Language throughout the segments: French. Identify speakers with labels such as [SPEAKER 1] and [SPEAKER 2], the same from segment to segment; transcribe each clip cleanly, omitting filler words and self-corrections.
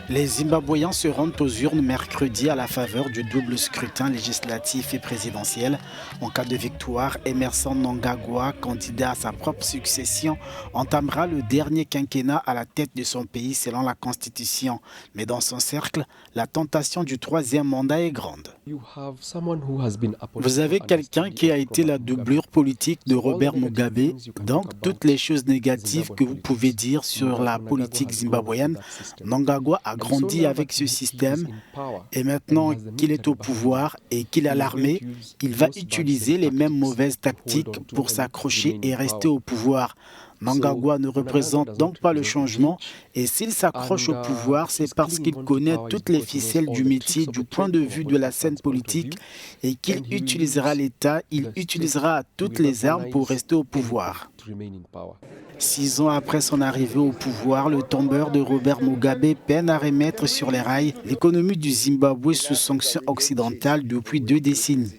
[SPEAKER 1] Les Zimbabwéens se rendent aux urnes mercredi à la faveur du double scrutin législatif et présidentiel. En cas de victoire, Emmerson Mnangagwa, candidat à sa propre succession, entamera le dernier quinquennat à la tête de son pays selon la Constitution. Mais dans son cercle, la tentation du troisième mandat est grande. Vous avez quelqu'un qui a été la doublure politique de Robert Mugabe, donc toutes les choses négatives que vous pouvez dire sur la politique zimbabwéenne. Mnangagwa a grandi avec ce système et maintenant qu'il est au pouvoir et qu'il a l'armée, il va utiliser les mêmes mauvaises tactiques pour s'accrocher et rester au pouvoir. Mnangagwa ne représente donc pas le changement et s'il s'accroche au pouvoir, c'est parce qu'il connaît toutes les ficelles du métier du point de vue de la scène politique et qu'il utilisera l'État, il utilisera toutes les armes pour rester au pouvoir. 6 ans après son arrivée au pouvoir, le tombeur de Robert Mugabe peine à remettre sur les rails l'économie du Zimbabwe sous sanctions occidentales depuis 2 décennies.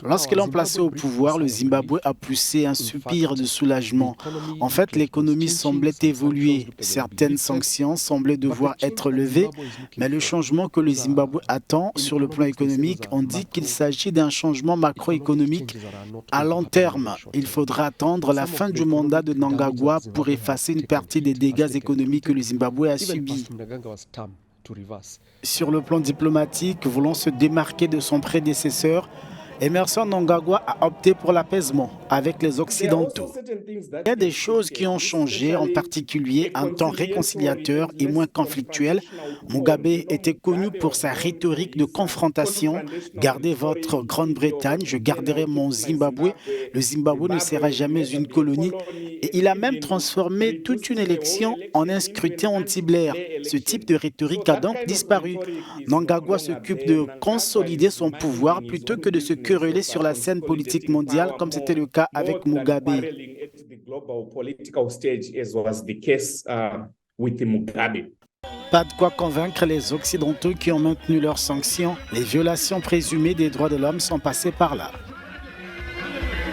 [SPEAKER 1] Lorsqu'ils l'ont placé au pouvoir, le Zimbabwe a poussé un soupir de soulagement. En fait, l'économie semblait évoluer. Certaines sanctions semblaient devoir être levées, mais le changement que le Zimbabwe attend sur le plan économique, on dit qu'il s'agit d'un changement macroéconomique à long terme. Il faudra attendre la fin du mandat de Mnangagwa pour effacer une partie des dégâts économiques que le Zimbabwe a subis. Sur le plan diplomatique, voulant se démarquer de son prédécesseur, Emmerson Mnangagwa a opté pour l'apaisement avec les Occidentaux. Il y a des choses qui ont changé, en particulier un temps réconciliateur et moins conflictuel. Mugabe était connu pour sa rhétorique de confrontation. Gardez votre Grande-Bretagne, je garderai mon Zimbabwe. Le Zimbabwe ne sera jamais une colonie. Et il a même transformé toute une élection en un scrutin anti-Blair. Ce type de rhétorique a donc disparu. Mnangagwa s'occupe de consolider son pouvoir plutôt que de se quereller sur la scène politique mondiale comme c'était le cas avec Mugabe. Pas de quoi convaincre les Occidentaux qui ont maintenu leurs sanctions. Les violations présumées des droits de l'homme sont passées par là.